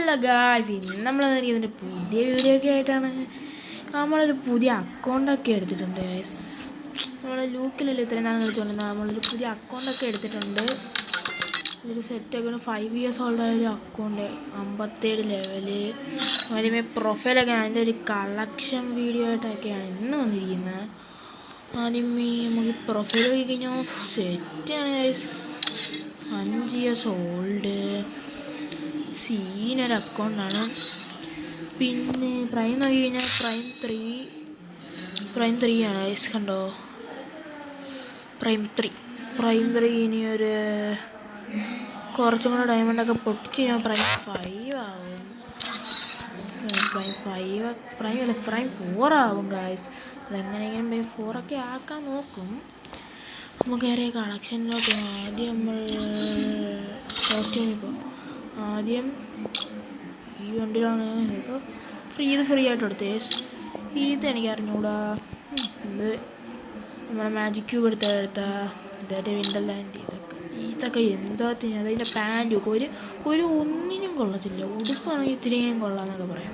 Hello guys, ഇന്ന് നമ്മൾ ഇതിൻ്റെ പുതിയ വീഡിയോ ഒക്കെ ആയിട്ടാണ്. നമ്മളൊരു പുതിയ അക്കൗണ്ടൊക്കെ എടുത്തിട്ടുണ്ട് ഗായ്സ്. നമ്മൾ ലൂക്കിലല്ലേ ഇത്രയും നാൾ കളിച്ചുകൊണ്ടിരുന്നത്. നമ്മളൊരു പുതിയ അക്കൗണ്ടൊക്കെ എടുത്തിട്ടുണ്ട്. ഒരു സെറ്റൊക്കെ 5 years ഓൾഡായ ഒരു അക്കൗണ്ട്, 57 ലെവല്. ആദ്യമേ പ്രൊഫൈലൊക്കെ അതിൻ്റെ ഒരു കളക്ഷൻ വീഡിയോ ആയിട്ടൊക്കെയാണ് ഇന്ന് വന്നിരിക്കുന്നത്. ആദ്യമേ നമുക്ക് പ്രൊഫൈൽ പോയി കഴിഞ്ഞാൽ സെറ്റാണ് ഗായ്സ്. 5 years ഓൾഡ് സീനൊരു അക്കൗണ്ടാണ്. പിന്നെ പ്രൈം നോക്കി കഴിഞ്ഞാൽ പ്രൈം 3 ആണ് ഗൈസ്. കണ്ടോ, പ്രൈം 3 ഇനി ഒരു കുറച്ചും കൂടെ ഡയമണ്ടൊക്കെ പൊട്ടിച്ച് കഴിഞ്ഞാൽ പ്രൈം 5 ആവും. പ്രൈം 4 ആവും ഗൈസ്. അതെങ്ങനെയെങ്കിലും പ്രൈം 4 ഒക്കെ ആക്കാൻ നോക്കും. നമുക്ക് വേറെ കളക്ഷനിലോട്ട് ആദ്യം നമ്മൾ കോസ്റ്റ്യൂം. ഇപ്പോൾ ആദ്യം ഈ വണ്ടിയിലാണ് ഇതൊക്കെ ഫ്രീ ആയിട്ട് എടുത്തേ. ഇത് എനിക്ക് അറിഞ്ഞൂടാ. ഇത് നമ്മളെ മാജിക് ക്യൂബ് എടുത്ത ഇതായിട്ട് വിൻഡർലാൻഡ്. ഇതൊക്കെ എന്താ അതിൻ്റെ പാൻറ്റൊക്കെ ഒരു ഒന്നിനും കൊള്ളത്തില്ല. ഉടുപ്പാണെങ്കിൽ ഇത്തിരിയും കൊള്ളാമെന്നൊക്കെ പറയാം.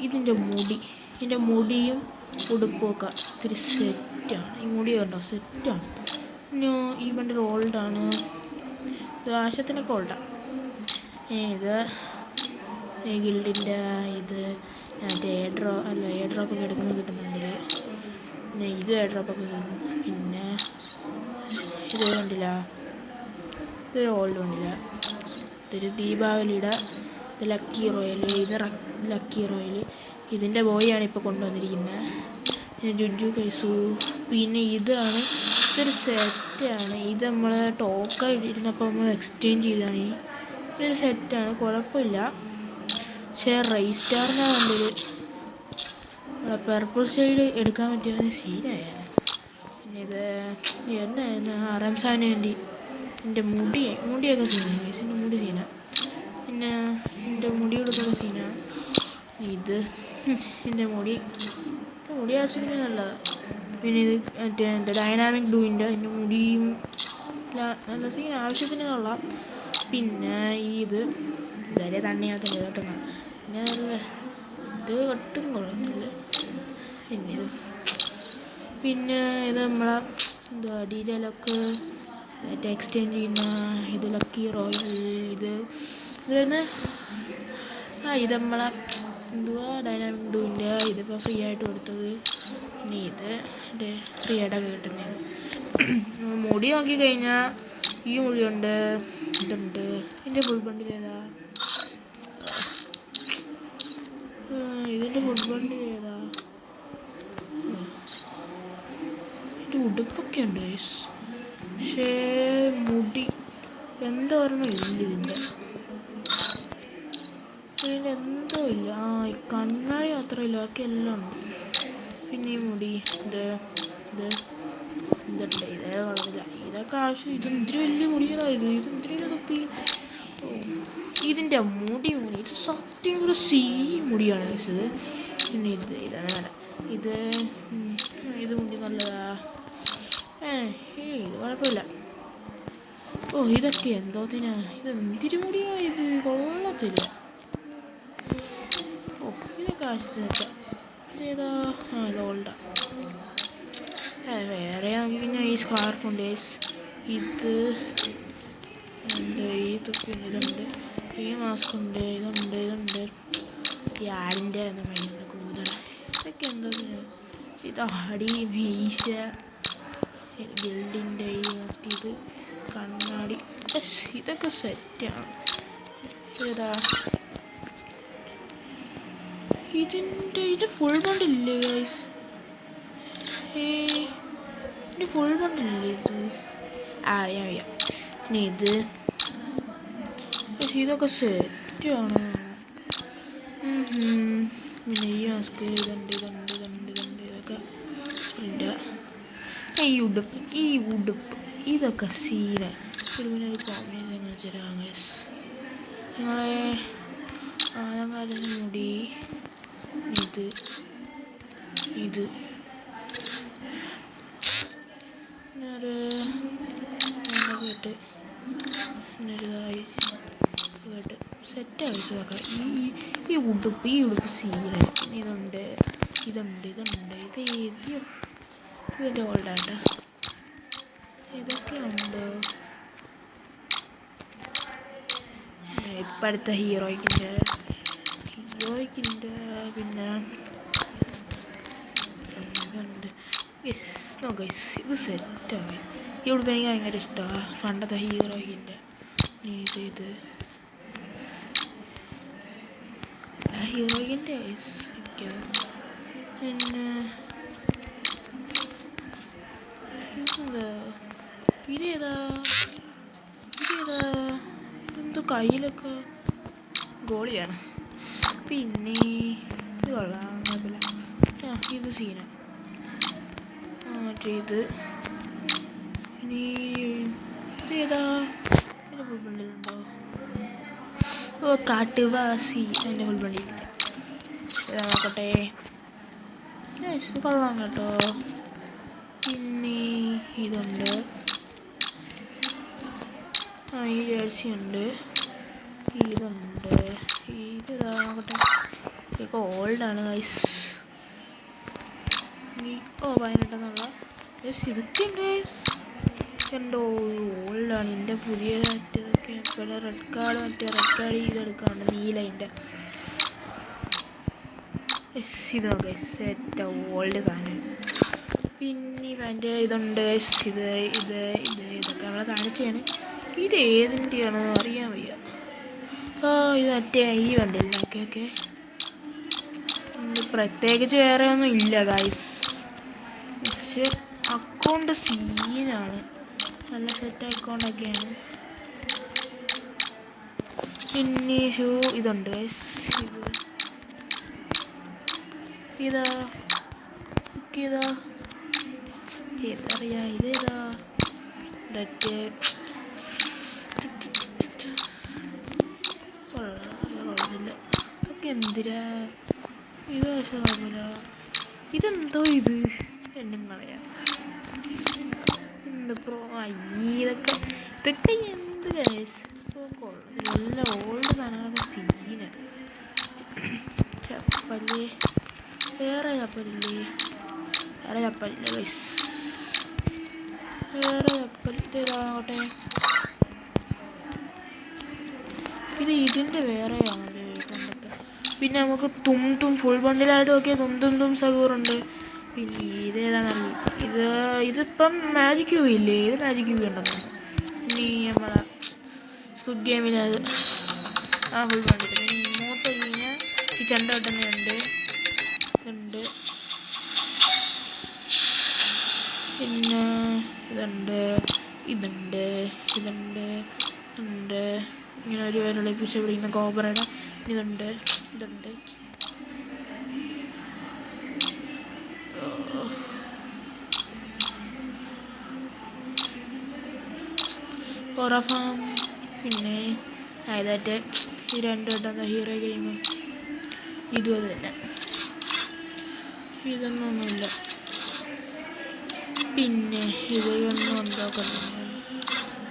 ഇതിൻ്റെ മുടിയും ഉടുപ്പൊക്കെ ഇത്തിരി സെറ്റാണ്. ഈ മുടി കണ്ടോ, സെറ്റാണ്. പിന്നെ ഈ വണ്ടി ഓൾഡാണ്. ഇത് ആശത്തിനൊക്കെ ഓൾഡാണ്. ഇത് ഗിൽഡിൻ്റെ ഇത് മറ്റേ എയർ ഡ്രോപ്പൊക്കെ എടുക്കുമ്പോൾ കിട്ടുന്നുണ്ട്. പിന്നെ ഇത് എയർ ഡ്രോപ്പൊക്കെ കിട്ടും. പിന്നെ ഇത് കണ്ടില്ല, ഇതൊരു ഓൾഡ് വണ്ടില്ല. ഇതൊരു ദീപാവലിയുടെ ഇത് ലക്കി റോയൽ. ഇതിൻ്റെ ബോയാണ് ഇപ്പോൾ കൊണ്ടുവന്നിരിക്കുന്നത്. പിന്നെ ജുജു കൈസു. പിന്നെ ഇതാണ്, ഇതൊരു സെറ്റാണ്. ഇത് നമ്മൾ ടോക്കായിട്ട് ഇരുന്നപ്പോൾ നമ്മൾ എക്സ്ചേഞ്ച് ചെയ്താണ്. ഇതൊരു സെറ്റാണ്, കുഴപ്പമില്ല. പക്ഷേ റൈസ് സ്റ്റാറിൻ്റെ വണ്ടിയിൽ പർപ്പിൾ ഷെയ്ഡ് എടുക്കാൻ പറ്റിയ സീനായാണ്. പിന്നെ ഇത് എന്തായിരുന്നു, റംസാന് വേണ്ടി എൻ്റെ മുടിയൊക്കെ സീനാണ്. എൻ്റെ മുടി സീനാണ്. പിന്നെ എൻ്റെ മുടിയെടുത്തൊക്കെ സീനാണ്. ഇത് എൻ്റെ മുടി ആവശ്യത്തിന് നല്ലതാണ്. പിന്നെ ഇത് മറ്റേ എന്താ ഡൈനാമിക് ഡൂയിൻ്റെ എൻ്റെ മുടിയും നല്ല സീൻ, ആവശ്യത്തിന് കൊള്ളാം. പിന്നെ ഇത് വളരെ തണ്ണിയാക്കുന്ന ഇതോട്ടും കാണാം. പിന്നെ നല്ല ഇത് ഒട്ടും കൊള്ളത്തില്ല. പിന്നെ ഇത് നമ്മളെ എന്താ ഡീറ്റെയിലൊക്കെ എക്സ്ചേഞ്ച് ചെയ്യുന്ന ഇത് ലക്കി റോയൽ. ഇത് നമ്മളെ എന്തുവാ ഡൈനാമിക് ഡൂവിൻ്റെ ഇതിപ്പോൾ ഫ്രീ ആയിട്ട് കൊടുത്തത്. പിന്നെ ഇത് എൻ്റെ ഫ്രീ ആയിട്ടൊക്കെ കിട്ടുന്നത്. മുടി നോക്കി കഴിഞ്ഞാൽ ഈ മുടിയുണ്ട്, ഇതുണ്ട്. ഇതിൻ്റെ ഫുൾ ബണ്ടിൽ ഏതാ? ഇതിൻ്റെ ഫുൾ ബണ്ടിൽ ഏതാ? ഇതിൻ്റെ ഉടുപ്പൊക്കെ ഉണ്ട് ഗൈസ്. പക്ഷേ മുടി എന്തോ ഒരെണ്ണം ഇല്ല. ഇതിൻ്റെ എന്തോ ഇല്ല. ഈ കണ്ണാടി മാത്രമില്ല, ബാക്കി എല്ലാം ഉണ്ട്. പിന്നെ ഈ മുടി ഇതുണ്ട്. ഇതേ കൊള്ളത്തില്ല. ഇതൊക്കെ ആവശ്യം. ഇതെന്തൊരു വലിയ മുടികളായത്. ഇതെന്തിനു തൊപ്പി. ഇതിൻ്റെ മുടി ഇത് സത്യം കൂടെ മുടിയാണ് വെച്ചത്. പിന്നെ ഇതാണ് ഇത് മുടി നല്ലതാ. ഇത് കുഴപ്പമില്ല. ഇതൊക്കെ എന്തോത്തിനാ, ഇതെന്തിരി മുടിയായത്, കൊള്ളത്തില്ല. ഇതൊക്കെ ആവശ്യത്തിനൊക്കെ. ഇതേതാ? ഇത് ഓൾഡാ. വേറെ ആണെങ്കിൽ പിന്നെ ഈ സ്കാർഫുണ്ട്. ഇത് ഉണ്ട്. പിന്നെ ഇതുണ്ട്. ഈ മാസ്ക് ഉണ്ട്. ഇതുണ്ട്. ഈ ആടിൻ്റെ ഭയങ്കര കൂടുതൽ. ഇതൊക്കെ എന്തോ ഇത് ആടി വീശ ഗിൽഡിൻ്റെ ഇത് കണ്ണാടി. ഇതൊക്കെ സെറ്റാണ്. ഏതാ ഇത് ഫുൾ ബണ്ടില്ലേ ഗൈസ്? ഇതിൻ്റെ ഫുൾ ബണ്ടില്ലേ ഇത്? അറിയാം. ഇനി ഇതൊക്കെ സെറ്റാണ്. പിന്നെ ഈ മാസ്ക് ഇതുണ്ട്. ഇതൊക്കെ സ്പ്രിൻ്റ്. ഈ ഉടുപ്പ് ഇതൊക്കെ സീന. പിന്നെ ഒരു കോമ്പിനേഷൻ കാണിച്ചുതരാം ഗൈസ്. നിങ്ങളെ ആദ്യം മുടി ഇത് ഒരു കേട്ട് പിന്നൊരിതായി കേട്ട് സെറ്റായി ഇതൊക്കെ. ഈ ഉടുപ്പ് സീനായി. പിന്നെ ഇതുണ്ട്. ഇതിൻ്റെ ഓൾഡായിട്ട് ഇതൊക്കെ ഉണ്ട്. ഇപ്പം അടുത്ത ഹീറോയ്ക്കിൻ്റെ പിന്നെ ഇതുണ്ട്. ഇത് സെറ്റായി. ഈ ഉടുപ്പ് എനിക്ക് ഭയങ്കര ഇഷ്ടമാണ്. പണ്ടത്തെ ഹീറോയിൻ്റെ ഇത് ഹീറോയിൻ്റെ എനിക്ക്. പിന്നെ ഇതേതാ എന്തോ കയ്യിലൊക്കെ ഗോളിയാണ്. പിന്നെ ഇത് കൊള്ളാം, കുഴപ്പമില്ല. ഇത് സീന മറ്റേ ഇത്. ഇനി ഇതേതാ എൻ്റെ ഫുൾ ബണ്ടിലുണ്ടോ? ഓ കാട്ടുവാസി എൻ്റെ ഫുൾ ബണ്ടിലില്ല. ഇതാ നോക്കട്ടെ. ഇത് കൊള്ളാം കേട്ടോ. പിന്നെ ഇതുണ്ട്. ഈ ജേഴ്സി ഉണ്ട്. ഇതുണ്ട്. ഇതാ നോക്കട്ടെ. ഇതൊക്കെ ഓൾഡാണ് ഗൈസ്. ഓ 18 ഇതൊക്കെ ഉണ്ട്. എന്തോ ഓൾഡാണ്. എൻ്റെ പുതിയ ഇതൊക്കെ ഇവിടെ റെഡ് കാർഡ് ഇതെടുക്കാറുണ്ട്. നീലതിൻ്റെ ഇത് നോക്കാം. സെറ്റ് ഓൾഡ് സാധനം. പിന്നെ ഇവൻ്റെ ഇതുണ്ട്. ഇതൊക്കെ നമ്മളെ കാണിച്ചാണ്. ഇത് ഏതിൻ്റെയാണ് അറിയാൻ വയ്യ. ഇത് മറ്റേ ഈ വണ്ടില്ല. ഓക്കെ പ്രത്യേകിച്ച് വേറെ ഒന്നും ഇല്ല ഗൈസ്. പക്ഷെ അക്കൗണ്ട് സീനാണ്. നല്ല സെറ്റ് അക്കൗണ്ടൊക്കെയാണ്. പിന്നെ ഇതുണ്ട് ഗൈസ്. ഇതറിയാ. ഇതേതാ ഇതൊക്കെ ഇതൊക്കെ എന്തിനാ? ഇത് പക്ഷെ കുഴപ്പമില്ല. ഇതെന്തോ ഇത് എന്നും കളയാം. എന്തോ ഇതൊക്കെ എന്ത് ഗൈസ്. നല്ല ഓൾഡ് സാധനങ്ങളൊക്കെ സീന. ചപ്പല് വേറെ ചപ്പലില്ലേ? വേറെ ചപ്പലില്ല ഗൈസ്. വേറെ ചപ്പലിതാകട്ടെ. ഇതിൻ്റെ വേറെയാണല്ലേ പണ്ടത്തെ. പിന്നെ നമുക്ക് തും ഫുൾ ബണ്ടിലായിട്ട് നോക്കിയാൽ തും സഗൂറുണ്ട്. പിന്നെ ഇതേതാ നല്ല ഇതിപ്പം മാജിക് ക്യൂബ് ഇല്ലേ? ഇത് മാജിക് ക്യൂബ് ഉണ്ടെന്ന്. ഇനി നമ്മളെ സ്ക്വിഡ് ഗെയിമിലത് ഫുൾ ബണ്ടിൽ. പിന്നെ ഇങ്ങോട്ട് കഴിഞ്ഞാൽ ഈ ചെണ്ട കിട്ടുന്നുണ്ട്. പിന്നെ ഇതുണ്ട്. ഇങ്ങനെ ഒരു പേരുള്ള പിടിച്ച് പിടിക്കുന്ന കോബ്രയുടെ ഇതുണ്ട്. ഒറഫാം. പിന്നെ ഇതായിട്ട് ഈ രണ്ട് വട്ടം ഹീറോ കഴിയുമ്പോൾ ഇതും അത് തന്നെ. ഇതൊന്നുമില്ല. പിന്നെ ഇതൊന്നും ഉണ്ടാക്കുന്നു.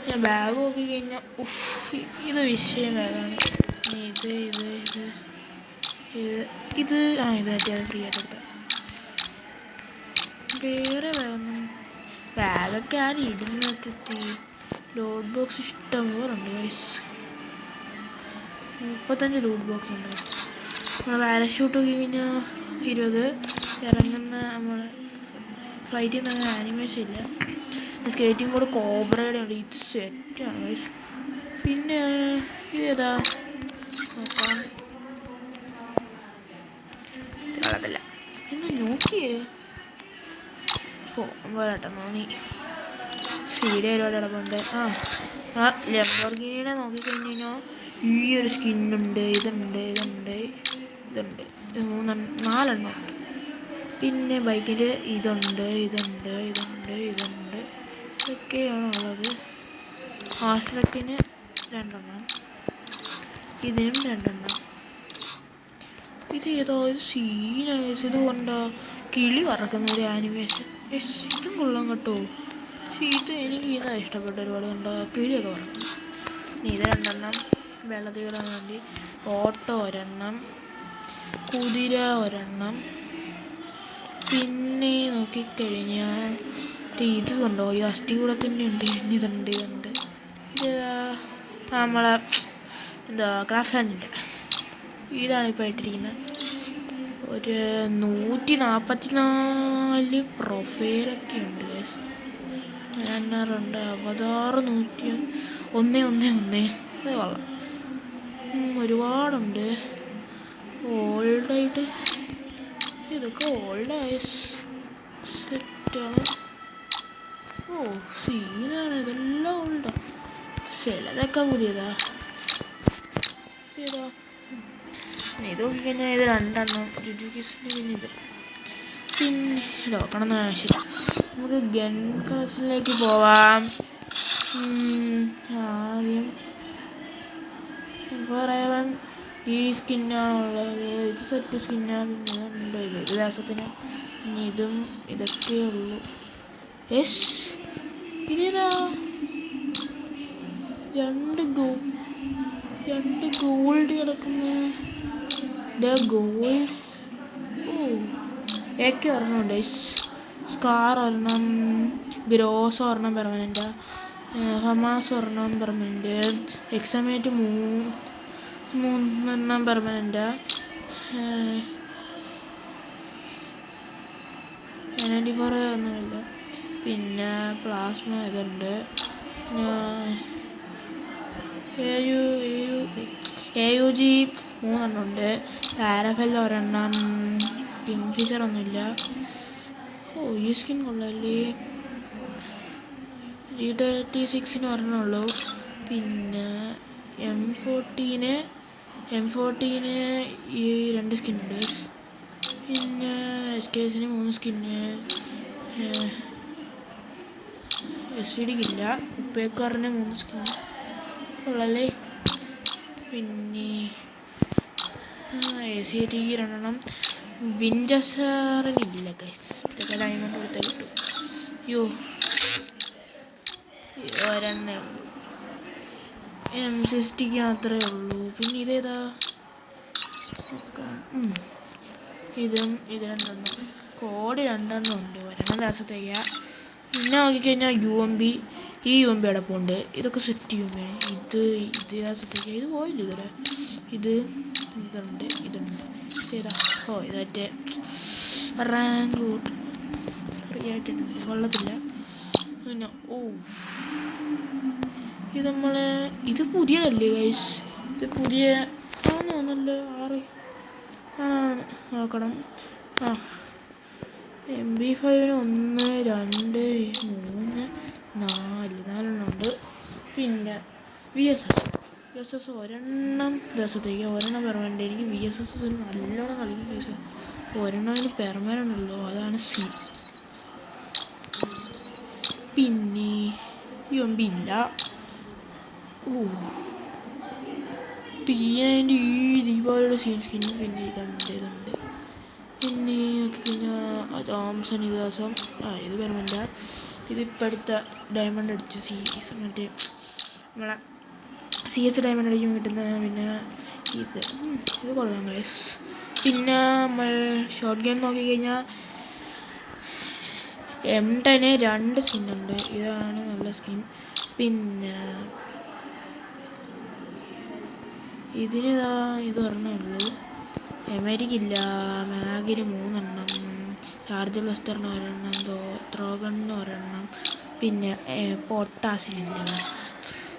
ഞാൻ ബാഗ് നോക്കി കഴിഞ്ഞാൽ ഇത് വിഷയം ബാഗാണ്. ഇത് ഇതായിട്ട് അത് ഫ്രീ ആയിട്ട് എടുത്ത വേറെ ബാഗൊക്കെ ആരും ഇടുന്നെത്തി. ലോഡ് ബോക്സ് ഇഷ്ടം പോലെ ഉണ്ട് ഗൈസ്. 35 ലോഡ് ബോക്സ് ഉണ്ട്. നമ്മൾ പാരഷൂട്ട് നോക്കി കഴിഞ്ഞാൽ 20. ഇറങ്ങുന്ന നമ്മൾ ഫ്ലൈറ്റിൽ നിന്ന് അങ്ങനെ ആനിമേഷൻ ഇല്ല. സ്കേറ്റിംഗ് ബോർഡ് കോബ്രയുടെ ഉണ്ട്. ഇത് സെറ്റാണ് ഗൈസ്. പിന്നെ ഇതേതാ നോക്കാം. കളത്തില്ല. പിന്നെ നോക്കിയേ പോരാട്ടം തോന്നി. സീരിയലോടെ കിടപ്പുണ്ട്. ലംബോർഗിനിയുടെ നോക്കിക്കഴിഞ്ഞ് കഴിഞ്ഞാൽ ഈ ഒരു സ്കിന്നുണ്ട്. ഇതുണ്ട്. ഇത് 4 പിന്നെ ബൈക്കിൻ്റെ ഇതുണ്ട്. ഇതൊക്കെയാണുള്ളത്. ആശ്രത്തിന് 2. ഇതിനും 2. ഇത് ഏതോ ഇത് സീനായ ഇത് കൊണ്ടോ കിളി പറക്കുന്ന ഒരു ആനിമേഷൻ. ഇതും കൊള്ളാം കേട്ടോ. പക്ഷേ എനിക്ക് ഇതാ ഇഷ്ടപ്പെട്ട ഒരുപാട് കണ്ടോ കിളിയൊക്കെ പറക്കും. ഇത് 2. വെള്ളത്തിൽ വേണ്ടി ഓട്ടോ ഒരെണ്ണം, കുതിര ഒരെണ്ണം. പിന്നെ നോക്കിക്കഴിഞ്ഞാൽ ഇത് കണ്ടോ, ഈ അസ്ഥികൂടത്തിൻ്റെ ഉണ്ട്. ഇതുണ്ട് ഇത് നമ്മളെ എന്താ ക്രാഫ്റ്റ് ഹാൻഡിൻ്റെ ഇതാണ് ഇപ്പോൾ ഇട്ടിരിക്കുന്നത്. ഒരു 144 പ്രൊഫൈലൊക്കെ ഉണ്ട്. റണ്ണറുണ്ട്, അവതാർ 101 അത് കൊള്ളാം. ഒരുപാടുണ്ട് ഓൾഡായിട്ട്. ഇതൊക്കെ ഓൾഡായ സെറ്റാണ്. ഓ സീനാണ്, ഇതെല്ലാം ഓൾഡാണ്. ചിലതൊക്കെ പുതിയതാ. ഇത് നോക്കിക്കഴിഞ്ഞാൽ ഇത് 2 ജുജുകിസിൻ്റെ. പിന്നെ നോക്കണം ശരി. നമുക്ക് ഗൺ കളക്ഷനിലേക്ക് പോവാം. ആദ്യം പറയാൻ ഈ സ്കിന്നാണുള്ളത്. ഇത് സെറ്റ് സ്കിന്നാണ്. പിന്നെ ഉണ്ട് ഇത് ദിവസത്തിന്. പിന്നെ ഇതും ഇതൊക്കെ ഉള്ളു. യെസ്, ഇതേതാ? 2 ഗോൾഡ് കിടക്കുന്ന ഗോൾഡ്. ഓ ഏക്കെ ഒരെണ്ണമുണ്ട്. സ്കാർ ഒരെണ്ണം, ഗ്രോസ് ഒരെണ്ണം പെർമനൻ്റ്, ഹമാസ് ഒരെണ്ണം പെർമനൻ്റ്, എക്സമേറ്റ് 3 പെർമനൻ്റ്, 94 ഒന്നുമില്ല. പിന്നെ പ്ലാസ്മ ഇതുണ്ട്. AUG 3 ഉണ്ട്. പാരഫെൽ ഒരെണ്ണം, കിങ് ഫിഷർ ഒന്നുമില്ല. ഓ ഈ സ്കിൻ കൊള്ളാല്ലേ. G36 ഒരെണ്ണമുള്ളൂ. പിന്നെ M14 ഈ 2 സ്കിന്നുണ്ട്. പിന്നെ SKSന് 3 സ്കിന്ന്. SVDക്കില്ല. ഉപ്പേക്കാറിന് 3 സ്കിന്ന് കൊള്ളാല്ലേ. പിന്നെ ACAT 2 വിൻഡസറിനില്ല ഗൈസ്. ഇതൊക്കെ ഡയമണ്ട് കൊടുത്താൽ കിട്ടും. അയ്യോ ഒരെണ്ണേ ഉള്ളൂ. M60 മാത്രമേ ഉള്ളൂ. പിന്നെ ഇതേതാ? ഇതും ഇത് 2 കോഡ് 2 ഉണ്ട്. ഒരെണ്ണം ദിവസത്തേക്കാ. പിന്നെ നോക്കിക്കഴിഞ്ഞാൽ UMP. ഈ UMP അടപ്പുണ്ട്. ഇതൊക്കെ സെറ്റ് UMP. ഇത് ദിവസത്തേക്ക്. ഇത് പോയില്ല ഇതുവരെ. ഇതുണ്ട്. ഏതാ? ഓ ഇത് മറ്റേ റാങ്ക് ഫ്രീ ആയിട്ടിട്ടുണ്ട്. കൊള്ളത്തില്ല. പിന്നെ ഇത് ഇത് പുതിയതല്ലേ ഗൈസ്? ഇത് പുതിയ ആണോ? 6 ആണ്. നോക്കണം. MP5 1 2 3 4 ഉണ്ട്. പിന്നെ VSS ഒരെണ്ണം ദിവസത്തേക്ക്, ഒരെണ്ണം പെർമനൻ്റ്. എനിക്ക് VSS നല്ലോണം കളിക്കും കേസ്. ഒരെണ്ണത്തിന് പെർമനൻ്റ് ഉള്ളൂ, അതാണ് C. പിന്നെ UMP ഇല്ല. P90 ഈ ദീപാവലിയുടെ സ്കിൻ. പിന്നെ ഇതുണ്ട്. പിന്നെ തോംസൺ ഈ ദിവസം ഇത് പെർമനൻ്റ്. ഇതിപ്പോൾ അടുത്ത ഡയമണ്ട് അടിച്ച സീരീസ്, മറ്റേ നമ്മളെ CS ഡയമണ്ട് അടിക്കുമ്പോൾ കിട്ടുന്ന. പിന്നെ ഇത് കൊള്ളാം ഗൈസ്. പിന്നെ നമ്മൾ ഷോർട്ട് ഗെയിം നോക്കിക്കഴിഞ്ഞാൽ M10 2 സ്കിന്നുണ്ട്. ഇതാണ് നല്ല സ്കിൻ. പിന്നെ ഇത് ഒരെണ്ണമുള്ളൂ. അമേരിക്കില്ല. മാഗിന് 3 ചാർജ് ബ്ലസ്റ്ററിന് 1, ത്രോഗണിന് 1. പിന്നെ പൊട്ടാസിനില്ല.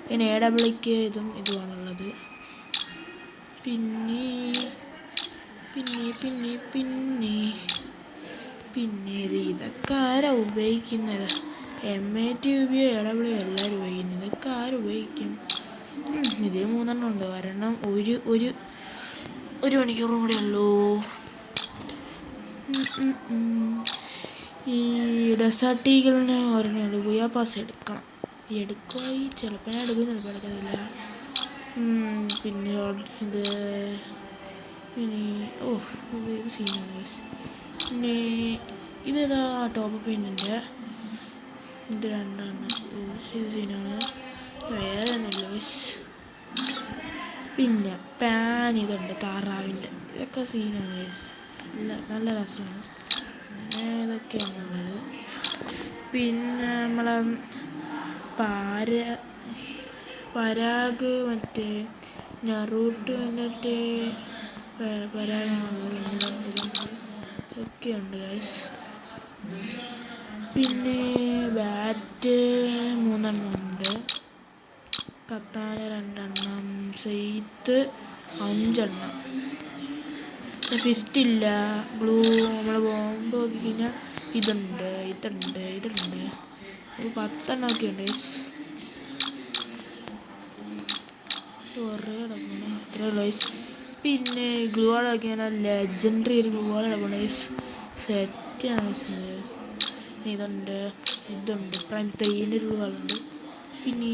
പിന്നെ AWക്ക് ഇതുമാണുള്ളത്. പിന്നെ ഇതൊക്കെ ആരാ ഉപയോഗിക്കുന്നത്? M8 AW എല്ലാവരും ഉപയോഗിക്കുന്നത്. ഇതൊക്കെ ആരും ഉപയോഗിക്കും? ഇതിൽ 3 ഉണ്ട്. ഒരെണ്ണം ഒരു മണിക്കൂറും കൂടെ ഉള്ളൂ. ഈ ഡെസേർട്ട് ഈഗിളിന് ഒരെണ്ണം ഗുയാ പാസ് എടുക്കണം. എടുക്കുമായി ചിലപ്പോൾ ഞാൻ എടുക്കും, ചിലപ്പോൾ എടുക്കത്തില്ല. പിന്നെ ഇത് സീനാണ് ഗൈസ്. പിന്നെ ഇതേതാ? ടോപ്പ് പെയിൻറ്റിൻ്റെ. ഇത് 2 സീനാണ്. വേറെ ഒന്നുമില്ല ഗൈസ്. പിന്നെ പാൻ ഇതുണ്ട് താറാവിൻ്റെ, ഇതൊക്കെ സീനാണ് ഗൈസ്, നല്ല രസമാണ്. പിന്നെ ഇതൊക്കെയാണുള്ളത്. പിന്നെ നമ്മളെ പരാഗ് മറ്റേ നറൂട്ടോ മറ്റേ പരാഗാണുള്ളത്. പിന്നെ ഇതൊക്കെയുണ്ട് ഗൈസ്. പിന്നെ ബാറ്റ് 3 ഉണ്ട്, കത്താന 2, സെയ്ത്ത് 5. ഫിസ്റ്റ് ഇല്ല. ബ്ലൂ നമ്മൾ ബോംബ് നോക്കി കഴിഞ്ഞാൽ ഇതുണ്ട്. ഒരു 10 ഒക്കെ ഉണ്ട് ഗൈസ്. കുറേ കിടക്കണം, അത്രേ ഉള്ളൂ ഗൈസ്. പിന്നെ ഗ്ലൂ വാൾ ആക്കിയാൽ ലെജൻഡറി ഒരു ഗ്ലൂ വാൾ കിടക്കണം ഗൈസ്, സെറ്റാണ് ഗൈസ്. ഇതുണ്ട് പ്രൈം 3 ഒരു ഗ്ലൂ വാളുണ്ട്. പിന്നെ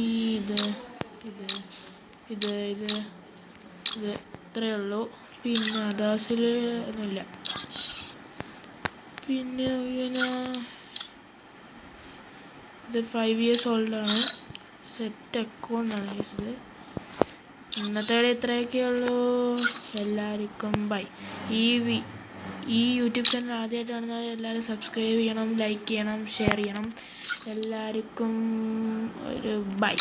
ഇത് ഇത്രയേ ഉള്ളൂ. പിന്നെ അദാസിൽ ഒന്നുമില്ല. പിന്നെ ഇത് 5 years ഓൾഡാണ്, സെറ്റ് അക്കൗണ്ടാണ് ഗൈസ് ഇത്. ഇന്നത്തെ ഇത്രയൊക്കെയുള്ളൂ. എല്ലാവർക്കും ബൈ. ഈ യൂട്യൂബ് ചാനൽ ആദ്യമായിട്ട് കാണുന്നത് എല്ലാവരും സബ്സ്ക്രൈബ് ചെയ്യണം, ലൈക്ക് ചെയ്യണം, ഷെയർ ചെയ്യണം. എല്ലാവർക്കും ഒരു ബൈ.